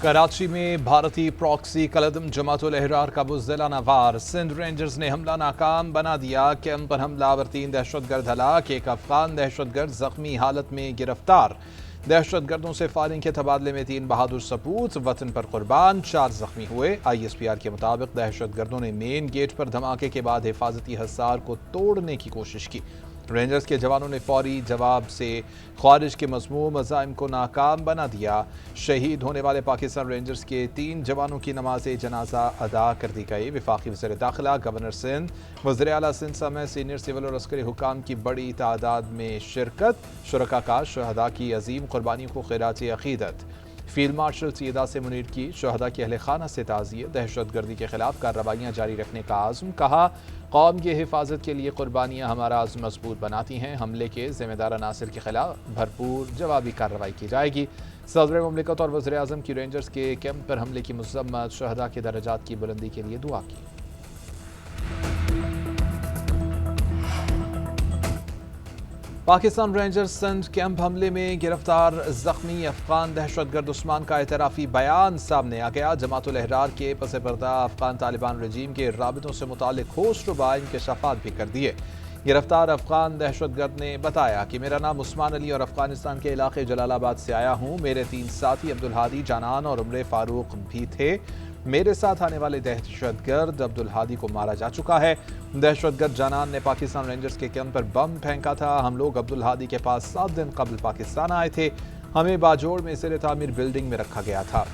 कराची में भारतीय प्रॉक्सी कलदम जमातुल अहरार का बुज़दिलाना वार। सिंध रेंजर्स ने हमला नाकाम बना दिया। कैंप पर हमलावर 3 दहशतगर्द हलाक, 1 अफगान दहशतगर्द जख्मी हालत में गिरफ्तार। दहशतगर्दों से फायरिंग के तबादले में 3 बहादुर सपूत वतन पर कुर्बान, 4 जख्मी हुए। ISPR के मुताबिक दहशतगर्दों ने मेन गेट पर धमाके के बाद हिफाजती हसार को तोड़ने की कोशिश की। रेंजर्स के जवानों ने फौरी जवाब से ख्वारिज के मज़मूम अज़ाइम को नाकाम बना दिया। शहीद होने वाले पाकिस्तान रेंजर्स के 3 जवानों की नमाज जनाजा अदा कर दी गई। वफाकी वज़ीर दाखिला, गवर्नर सिंध, वज़ीर आला सिंध समेत सीनियर सिविल और अस्करी हुकाम की बड़ी तादाद में शिरकत। शुरका का शहदा की अजीम कुर्बानियों को खिराज अकीदत। फील्ड मार्शल सैयद आसिम मुनीर की शहदा के अहल खाना से ताज़ियत। दहशतगर्दी के खिलाफ कार्रवाइयाँ जारी रखने का आज़म। कहा, कौम की हिफाजत के लिए कुर्बानियाँ हमारा आज़म मजबूत बनाती हैं। हमले के ज़िम्मेदार अनासिर के खिलाफ भरपूर जवाबी कार्रवाई की जाएगी। सदर मुमलिकत और वज़ीर आज़म की रेंजर्स के कैंप पर हमले की मज़म्मत, शहदा के दर्जात की बुलंदी के लिए दुआ की। पाकिस्तान रेंजर्स सिंध कैंप हमले में गिरफ्तार जख्मी अफगान दहशतगर्द उस्मान का एतराफ़ी बयान सामने आ गया। जमातुल अहरार के पस पर्दा अफगान तालिबान रजीम के राबितों से मुतालिक होशरुबा इंकशाफात भी कर दिए। गिरफ्तार अफगान दहशतगर्द ने बताया कि मेरा नाम उस्मान अली और अफगानिस्तान के इलाके जलालाबाद से आया हूँ। मेरे 3 साथी अब्दुल हादी, जानान और उमर फारूक भी थे। मेरे साथ आने वाले दहशतगर्द अब्दुल हादी को मारा जा चुका है। दहशतगर्द जानान ने पाकिस्तान रेंजर्स के कैंप पर बम फेंका था। हम लोग अब्दुल हादी के पास 7 दिन कबल पाकिस्तान आए थे। हमें बाजोड़ में ज़ेर तामीर बिल्डिंग में रखा गया था।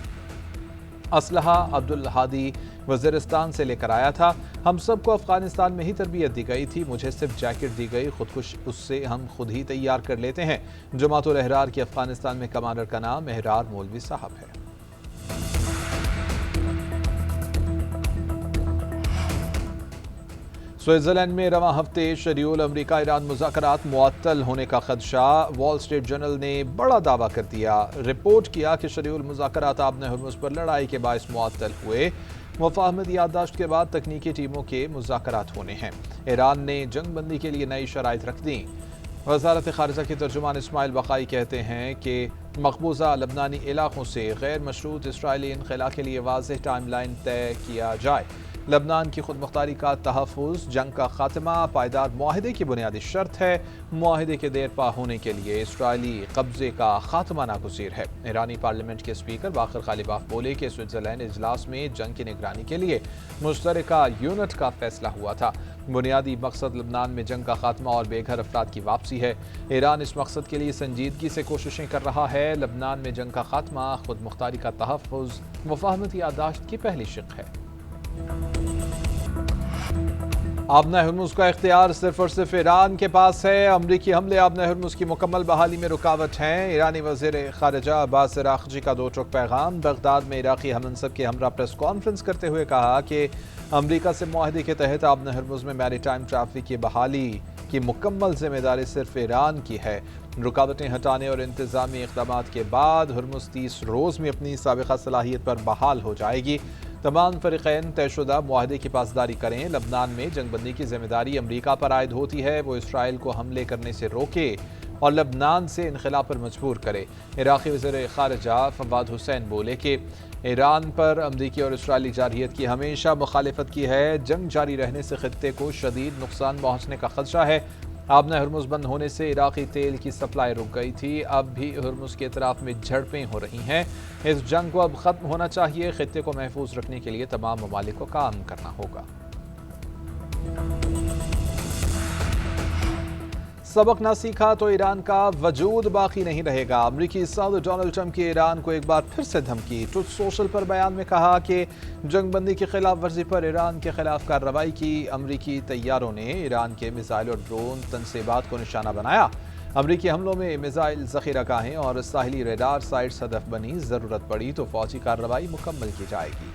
असलहा अब्दुल हादी वज़ीरिस्तान से लेकर आया था। हम सबको अफगानिस्तान में ही तरबियत दी गई थी। मुझे सिर्फ जैकेट दी गई, खुदकुश उससे हम खुद ही तैयार कर लेते हैं। जमातुल अहरार के अफगानिस्तान में कमांडर का नाम अहरार मौलवी साहब है। स्विट्जरलैंड में रवां हफ्ते शेड्यूल अमरीका ईरान मुज़ाकरात मुअत्तल होने का खदशा। वॉल स्ट्रीट जर्नल ने बड़ा दावा कर दिया। रिपोर्ट किया कि शेड्यूल मुज़ाकरात आबने हुर्मुज़ पर लड़ाई के बायस मुअत्तल हुए। मुफ़ाहमत याददाश्त के बाद तकनीकी टीमों के मुज़ाकरात होने हैं। ईरान ने जंग बंदी के लिए नई शराइत रख दी। वज़ारत ख़ारिजा के तर्जुमान इस्माइल बक़ाई कहते हैं कि मकबूजा लबनानी इलाक़ों से गैर मशरूत इसराइली इनख़ला के लिए वाज़ेह टाइम लाइन तय किया जाए। लबनान की खुद मुख्तारी का तहफ़्फ़ुज़, जंग का ख़ात्मा पायदार मुआहदे की बुनियादी शर्त है। मुआहदे के देर पा होने के लिए इसराइली कब्ज़े का ख़ात्मा नागुज़ीर है। ईरानी पार्लियामेंट के स्पीकर बाक़र ग़ालिबाफ बोले कि स्विट्ज़रलैंड इजलास में जंग की निगरानी के लिए मुश्तरका यूनिट का फैसला हुआ था। बुनियादी मकसद लबनान में जंग का ख़ात्मा और बेघर अफराद की वापसी है। ईरान इस मकसद के लिए संजीदगी से कोशिशें कर रहा है। लबनान में जंग का ख़ात्मा, खुद मुख्तारी का तहफ़्फ़ुज़, मुफ़ाहमत याददाश्त की पहली शिक़ है। आबना हुर्मुज़ का इख्तियार सिर्फ और सिर्फ ईरान के पास है। अमरीकी हमले आबना हुर्मुज़ की मुकम्मल बहाली में रुकावट हैं। ईरानी वज़ीर ख़ारिजा अब्बास अराग़ची का 2 टुक पैगाम। बगदाद में इराक़ी हममनसब के हमरा प्रेस कॉन्फ्रेंस करते हुए कहा कि अमरीका से मुआहदे के तहत आबना हुर्मुज़ में मैरीटाइम ट्रैफिक की बहाली की मुकम्मल ज़िम्मेदारी सिर्फ ईरान की है। रुकावटें हटाने और इंतज़ामी इक़दामात के बाद हुर्मुज़ 30 रोज़ में अपनी साबिक़ा सलाहियत पर बहाल हो जाएगी। तमाम फ़रीक़ैन तयशुदा मुआहदे की पासदारी करें। लबनान में जंगबंदी की ज़िम्मेदारी अमरीका पर आयद होती है। वो इसराइल को हमले करने से रोके और लबनान से इनख़ला पर मजबूर करे। इराक़ी वज़ीर ख़ारिजा फवाद हुसैन बोले कि ईरान पर अमरीकी और इसराइली जारहियत की हमेशा मुखालिफत की है। जंग जारी रहने से ख़ित्ते को शदीद नुकसान पहुँचने का ख़दशा है। आबना हुर्मुज़ बंद होने से इराक़ी तेल की सप्लाई रुक गई थी। अब भी हुर्मुज़ के इतराफ़ में झड़पें हो रही हैं। इस जंग को अब ख़त्म होना चाहिए। ख़ित्ते को महफूज रखने के लिए तमाम ममालिक को काम करना होगा। सबक ना सीखा तो ईरान का वजूद बाकी नहीं रहेगा। अमरीकी सदर डोनाल्ड ट्रंप की ईरान को एक बार फिर से धमकी। ट्रुथ सोशल पर बयान में कहा कि जंग बंदी की खिलाफ वर्जी पर ईरान के खिलाफ कार्रवाई की। अमरीकी तैयारों ने ईरान के मिसाइल और ड्रोन तनसीबात को निशाना बनाया। अमरीकी हमलों में मिसाइल ज़ख़ीरा गाहें और साहिली रेडार साइट्स हदफ बनी। ज़रूरत पड़ी तो फौजी कार्रवाई मुकम्मल की जाएगी।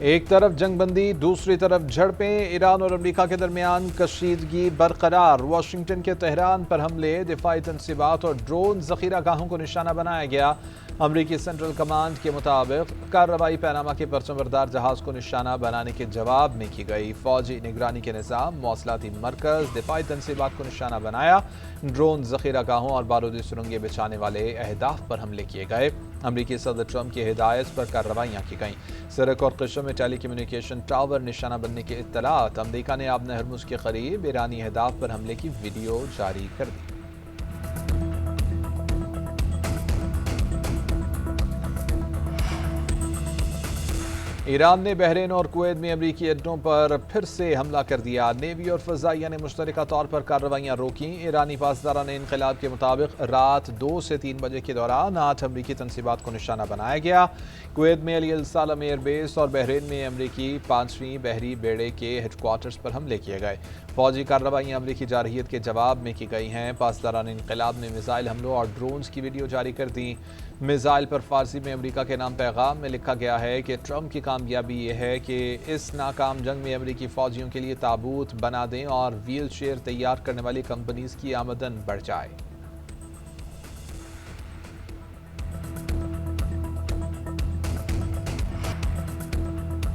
एक तरफ जंगबंदी, दूसरी तरफ झड़पें। ईरान और अमरीका के दरमियान कशीदगी बरकरार। वाशिंगटन के तेहरान पर हमले, दिफाई तनसीबात और ड्रोन ज़ख़ीरा गाहों को निशाना बनाया गया। अमरीकी सेंट्रल कमांड के मुताबिक कार्रवाई पैनामा के परचम बरदार जहाज को निशाना बनाने के जवाब में की गई। फौजी निगरानी के निज़ाम, मौसलाती मरकज, दिफाई तनसीबात को निशाना बनाया। ड्रोन, जखीरा गाहों और बारूदी सुरंगें बिछाने वाले अहदाफ पर हमले किए गए। अमरीकी सदर ट्रंप की हिदायत पर कार्रवाइयाँ की गईं। सिरक और क़िश्म में टेली कम्युनिकेशन टावर निशाना बनने की इत्तलात। अमरीका ने अब हरमुज़ के करीब ईरानी अहदाफ पर हमले की वीडियो जारी कर दी। ईरान ने बहरीन और कुवैत में अमरीकी अड्डों पर फिर से हमला कर दिया। नेवी और फ़ज़ाइया ने मुश्तरका तौर पर कार्रवाइयाँ रोकीं। ईरानी पासदारान इनक़िलाब के मुताबिक रात 2 से 3 बजे के दौरान 8 अमरीकी तनसीबात को निशाना बनाया गया। कुवैत में अली अल सालम एयरबेस और बहरीन में अमरीकी 5वीं बहरी बेड़े के हेडक्वार्टर्स पर हमले किए गए। फौजी कार्रवाइयाँ अमरीकी जारहियत के जवाब में की गई हैं। पासदारान इनक़िलाब ने मिसाइल हमलों और ड्रोन्स की वीडियो जारी कर दी। मिसाइल पर फारसी में अमरीका के नाम पैगाम में लिखा गया है कि ट्रंप की कामयाबी ये है कि इस नाकाम जंग में अमरीकी फ़ौजियों के लिए ताबूत बना दें और व्हील चेयर तैयार करने वाली कंपनीज की आमदन बढ़ जाए।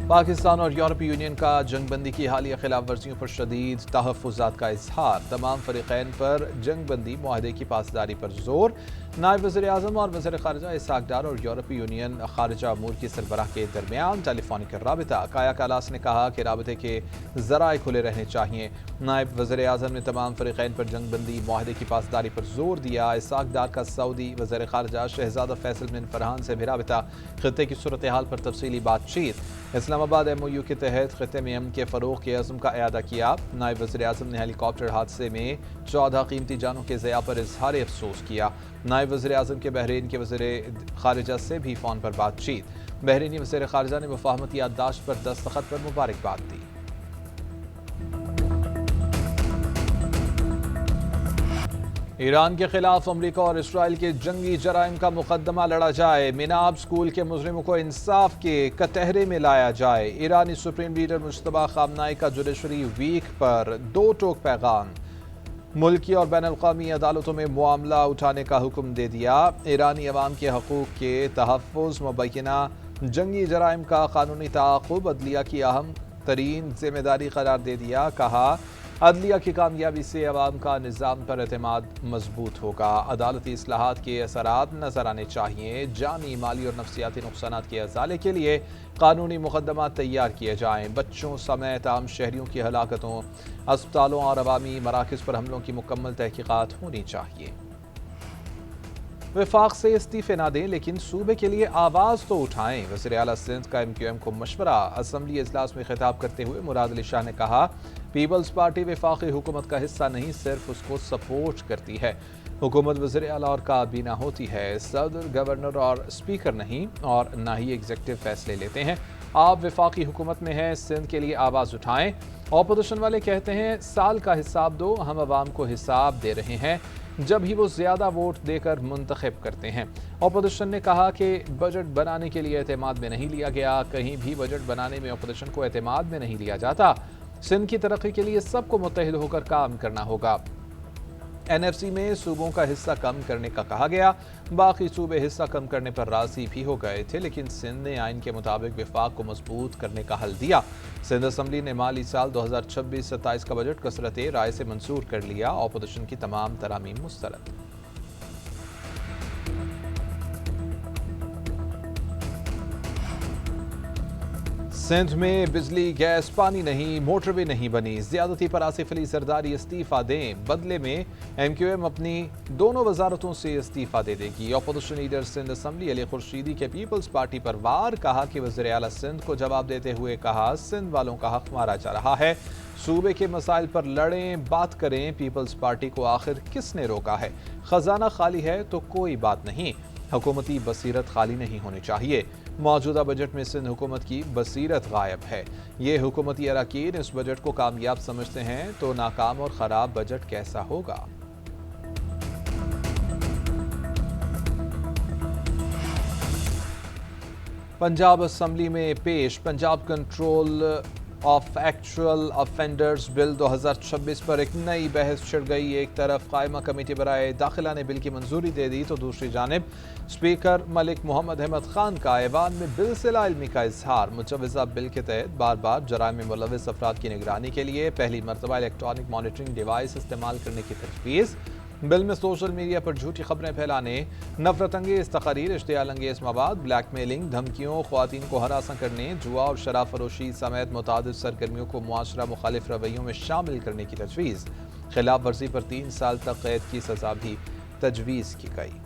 पाकिस्तान और यूरोपीय यूनियन का जंगबंदी की हालिया खिलाफ वर्जियों पर शदीद तहफ़्फ़ुज़ात का इज़हार। तमाम फ़रीक़ैन पर जंगबंदी मुआहदे की पासदारी पर जोर। नायब वज़ीर-ए-आज़म और वज़ीर ख़ारिजा इसहाक़ डार और यूरोपीय यूनियन ख़ारिजा अमूर की सरबराह के दरमियान टेलीफोनिक राबिता। काया कालास ने कहा कि राबिते के ज़राए खुले रहने चाहिए। नायब वज़ीर-ए-आज़म ने तमाम फ़रीक़ैन पर जंगबंदी मुआहदे की पासदारी पर जोर दिया। इसहाक़ डार का सऊदी वज़ीर ख़ारिजा शहज़ादा फ़ैसल बिन फ़रहान से भी राबिता। ख़ित्ते की सूरत हाल पर तफसीली बातचीत। इस्लामाबाद MOU के तहत ख़ित्ते में अमन के फ़रोग़ के अज़्म का इआदा किया। नायब वज़ीर-ए-आज़म ने हेलीकॉप्टर हादसे में 14 कीमती जानों के ज़िया पर इज़हार अफ़सोस किया। नायब वज़ीर-ए-आज़म के बहरीन के वज़ीर ख़ारिजा से भी फ़ोन पर बातचीत। बहरीनी वज़ीर ख़ारिजा ने मुफ़ाहमती याददाश्त पर दस्तखत पर मुबारकबाद दी। ईरान के खिलाफ अमरीका और इसराइल के जंगी जराइम का मुकदमा लड़ा जाए। मिनाब स्कूल के मुजरिमों को इंसाफ के कटहरे में लाया जाए। ईरानी सुप्रीम लीडर मुश्तबा खामनाई का जुडिशरी वीक पर 2 टोक पैगाम। मुल्की और बैन अल-अक़वामी अदालतों में मामला उठाने का हुक्म दे दिया। ईरानी अवाम के हकूक़ के तहफ़्फ़ुज़ मुबैना जंगी जराइम का कानूनी ताक़ुब अदलिया की अहम तरीन ज़िम्मेदारी करार दे दिया। कहा, अदलिया की कामयाबी से अवाम का निज़ाम पर एतमाद मजबूत होगा। अदालती इस्लाहात के असरात नज़र आने चाहिए। जानी, माली और नफ्सियाती नुकसानात के अज़ाले के लिए कानूनी मुकदमा तैयार किए जाएँ। बच्चों समेत आम शहरियों की हलाकतों, अस्पतालों और अवामी मराकज़ पर हमलों की मुकम्मल तहक़ीक़ात होनी चाहिए। वफाक से इस्तीफ़े ना दें लेकिन सूबे के लिए आवाज़ तो उठाएं। वज़ीर आला सिंध का MQM को मशवरा। असम्बली इजलास में खिताब करते हुए मुराद अली शाह ने कहा, पीपल्स पार्टी वफाकी हुकूमत का हिस्सा नहीं, सिर्फ उसको सपोर्ट करती है। हुकूमत वज़ीर आला और काबीना होती है, सदर, गवर्नर और स्पीकर नहीं, और ना ही एग्जीक्यूटिव फैसले लेते हैं। आप वफाकी हुकूमत में हैं, सिंध के लिए आवाज़ उठाएं। ऑपोजिशन वाले कहते हैं साल का हिसाब दो, हम आवाम को हिसाब दे रहे हैं जब ही वो ज़्यादा वोट देकर मुंतखब करते हैं। ऑपोजिशन ने कहा कि बजट बनाने के लिए एतमाद में नहीं लिया गया। कहीं भी बजट बनाने में ऑपोजिशन को एतमाद में नहीं लिया जाता। सिंध की तरक्की के लिए सबको मुत्तहिद होकर काम करना होगा। NFC में सूबों का हिस्सा कम करने का कहा गया। बाकी सूबे हिस्सा कम करने पर राजी भी हो गए थे, लेकिन सिंध ने आइन के मुताबिक विफाक को मजबूत करने का हल दिया। सिंध असम्बली ने माली साल 2026-27 का बजट कसरत राय से मंजूर कर लिया। ऑपोजिशन की तमाम तरामीम मुस्तरद। सिंध में बिजली, गैस, पानी नहीं, मोटरवे नहीं बनी। ज़्यादती पर आसिफ अली जरदारी इस्तीफ़ा दें, बदले में MQM अपनी दोनों वजारतों से इस्तीफ़ा दे देगी। Opposition leader Sindh assembly Ali Khurshidi के पीपल्स पार्टी पर वार। कहा कि वज़ीर आला सिंध को जवाब देते हुए कहा, सिंध वालों का हक मारा जा रहा है। सूबे के मसाइल पर लड़ें, बात करें। पीपल्स पार्टी को आखिर किसने रोका है? खजाना खाली है तो कोई बात नहीं, हुकूमती बसीरत खाली नहीं होनी चाहिए। मौजूदा बजट में सिंध हुकूमत की बसीरत गायब है। ये हुकूमती अरकान इस बजट को कामयाब समझते हैं तो नाकाम और ख़राब बजट कैसा होगा। पंजाब असम्बली में पेश Punjab control of actual offenders bill 2026 پر ایک نئی بحث چھڑ گئی۔ ایک طرف قائمہ کمیٹی برائے داخلہ نے بل کی منظوری دے دی تو دوسری جانب اسپیکر ملک محمد احمد خان کا ایوان میں بل سے لا علمی کا اظہار۔ مجوزہ بل کے تحت بار بار جرائم میں ملوث افراد کی نگرانی کے لیے پہلی مرتبہ الیکٹرانک مانیٹرنگ ڈیوائس استعمال کرنے کی تجویز۔ بل میں سوشل میڈیا پر جھوٹی خبریں پھیلانے، نفرت انگیز تقاریر، اشتعال انگیز مواد، بلیک میلنگ، دھمکیوں، خواتین کو ہراساں کرنے، جوا اور شراب فروشی سمیت متعدد سرگرمیوں کو معاشرہ مخالف رویوں میں شامل کرنے کی تجویز۔ خلاف ورزی پر 3 سال تک قید کی سزا بھی تجویز کی گئی۔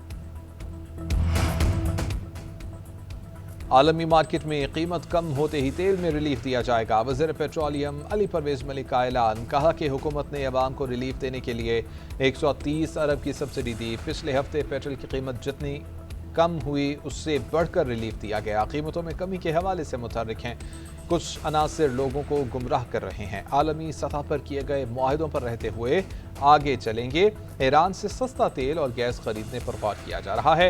عالمی مارکیٹ میں قیمت کم ہوتے ہی تیل میں ریلیف دیا جائے گا۔ وزیر پیٹرولیم علی پرویز ملک کا اعلان۔ کہا کہ حکومت نے عوام کو ریلیف دینے کے لیے 130 ارب کی سبسڈی دی۔ پچھلے ہفتے پیٹرول کی قیمت جتنی کم ہوئی اس سے بڑھ کر ریلیف دیا گیا۔ قیمتوں میں کمی کے حوالے سے متحرک ہیں۔ کچھ عناصر لوگوں کو گمراہ کر رہے ہیں۔ عالمی سطح پر کیے گئے معاہدوں پر رہتے ہوئے آگے چلیں گے۔ ایران سے سستا تیل اور گیس خریدنے پر غور کیا جا رہا ہے۔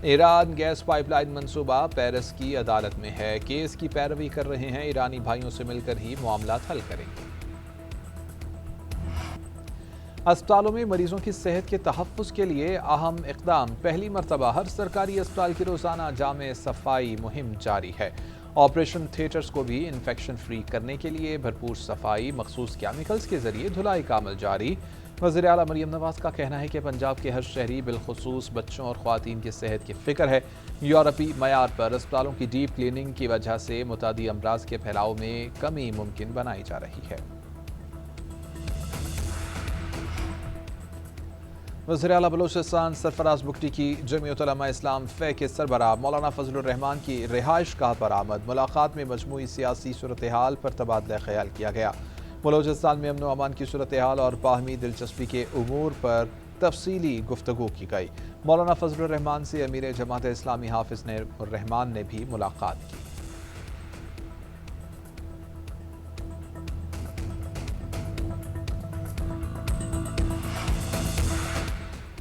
ایران گیس پائپ لائن منصوبہ پیرس کی عدالت میں ہے۔ کیس کی پیروی کر رہے ہیں۔ ایرانی بھائیوں سے مل کر ہی معاملات حل کریں گے۔ اسپتالوں میں مریضوں کی صحت کے تحفظ کے لیے اہم اقدام۔ پہلی مرتبہ ہر سرکاری اسپتال کی روزانہ جامع صفائی مہم جاری ہے۔ آپریشن تھیٹرز کو بھی انفیکشن فری کرنے کے لیے بھرپور صفائی، مخصوص کیمیکلز کے ذریعے دھلائی کا عمل جاری۔ وزیر اعلیٰ مریم نواز کا کہنا ہے کہ پنجاب کے ہر شہری بالخصوص بچوں اور خواتین کی صحت کی فکر ہے۔ یورپی معیار پر اسپتالوں کی ڈیپ کلیننگ کی وجہ سے متعدی امراض کے پھیلاؤ میں کمی ممکن بنائی جا رہی ہے۔ وزیر اعلیٰ بلوچستان سرفراز بگٹی کی جمعیت علماء اسلام فے کے سربراہ مولانا فضل الرحمان کی رہائش گاہ پر آمد۔ ملاقات میں مجموعی سیاسی صورتحال پر تبادلہ خیال کیا گیا۔ بلوچستان میں امن و امان کی صورتحال اور باہمی دلچسپی کے امور پر تفصیلی گفتگو کی گئی۔ مولانا فضل الرحمان سے امیر جماعت اسلامی حافظ الرحمان نے بھی ملاقات کی۔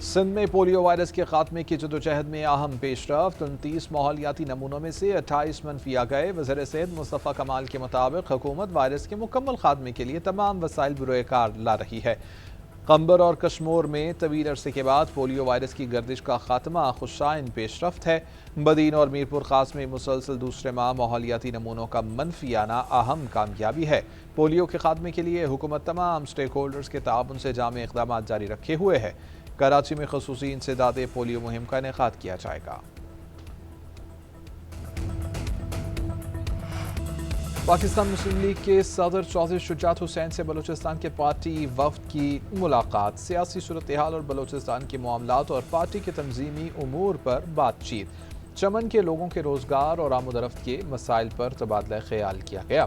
سندھ میں پولیو وائرس کے خاتمے کی جدوجہد میں اہم پیش رفت۔ 29 ماحولیاتی نمونوں میں سے 28 منفی آ گئے۔ وزیر صحت مصطفیٰ کمال کے مطابق حکومت وائرس کے مکمل خاتمے کے لیے تمام وسائل بروئے کار لا رہی ہے۔ قمبر اور کشمور میں طویل عرصے کے بعد پولیو وائرس کی گردش کا خاتمہ خوشائن پیش رفت ہے۔ بدین اور میرپور خاص میں مسلسل دوسرے ماہ ماحولیاتی نمونوں کا منفی آنا اہم کامیابی ہے۔ پولیو کے خاتمے کے لیے حکومت تمام سٹیک ہولڈرز کے تعاون سے جامع اقدامات جاری رکھے ہوئے ہے۔ کراچی میں خصوصی انسداد پولیو مہم کا انعقاد کیا جائے گا۔ پاکستان مسلم لیگ کے صدر چودھری شجاعت حسین سے بلوچستان کے پارٹی وفد کی ملاقات۔ سیاسی صورتحال اور بلوچستان کے معاملات اور پارٹی کے تنظیمی امور پر بات چیت۔ چمن کے لوگوں کے روزگار اور آمد و رفت کے مسائل پر تبادلہ خیال کیا گیا۔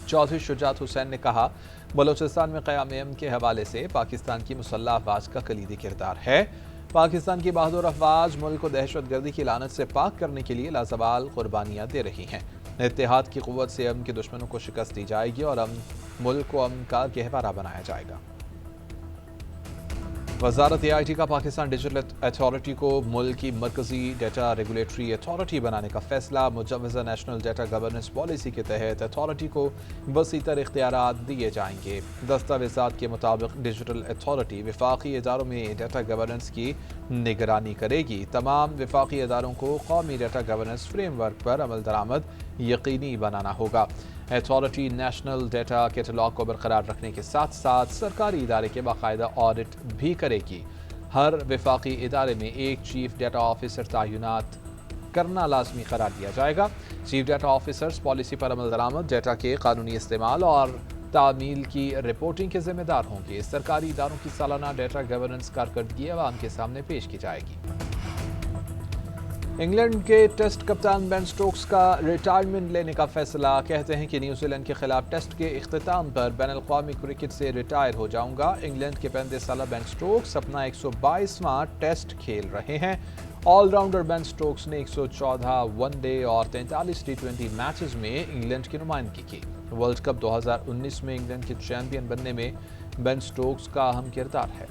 چودھری شجاعت حسین نے کہا، بلوچستان میں قیام امن کے حوالے سے پاکستان کی مسلح افواج کا کلیدی کردار ہے۔ پاکستان کی بہادر افواج ملک کو دہشت گردی کی لعنت سے پاک کرنے کے لیے لازوال قربانیاں دے رہی ہیں۔ اتحاد کی قوت سے امن کے دشمنوں کو شکست دی جائے گی اور ملک کو امن کا گہوارہ بنایا جائے گا۔ وزارت آئی ٹی کا پاکستان ڈیجیٹل اتھارٹی کو ملک کی مرکزی ڈیٹا ریگولیٹری اتھارٹی بنانے کا فیصلہ۔ مجوزہ نیشنل ڈیٹا گورننس پالیسی کے تحت اتھارٹی کو وسیع تر اختیارات دیے جائیں گے۔ دستاویزات کے مطابق ڈیجیٹل اتھارٹی وفاقی اداروں میں ڈیٹا گورننس کی نگرانی کرے گی۔ تمام وفاقی اداروں کو قومی ڈیٹا گورننس فریم ورک پر عمل درآمد یقینی بنانا ہوگا۔ اتھارٹی نیشنل ڈیٹا کیٹلاگ کو برقرار رکھنے کے ساتھ ساتھ سرکاری ادارے کے باقاعدہ آڈٹ بھی کرے گی۔ ہر وفاقی ادارے میں ایک چیف ڈیٹا آفیسر تعینات کرنا لازمی قرار دیا جائے گا۔ چیف ڈیٹا آفیسرز پالیسی پر عمل درآمد، ڈیٹا کے قانونی استعمال اور تعمیل کی رپورٹنگ کے ذمہ دار ہوں گے۔ سرکاری اداروں کی سالانہ ڈیٹا گورننس کارکردگی عوام کے سامنے پیش کی جائے گی۔ انگلینڈ کے ٹیسٹ کپتان بین سٹوکس کا ریٹائرمنٹ لینے کا فیصلہ۔ کہتے ہیں کہ نیوزی لینڈ کے خلاف ٹیسٹ کے اختتام پر بین الاقوامی کرکٹ سے ریٹائر ہو جاؤں گا۔ انگلینڈ کے 35 سالہ بین سٹوکس اپنا 122واں ٹیسٹ کھیل رہے ہیں۔ آل راؤنڈر بین سٹوکس نے 114 ون ڈے اور 43 ٹی20 میچز میں انگلینڈ کی نمائندگی کی۔ ورلڈ کپ 2019 میں انگلینڈ کے چیمپئن بننے میں بین سٹوکس کا اہم کردار ہے۔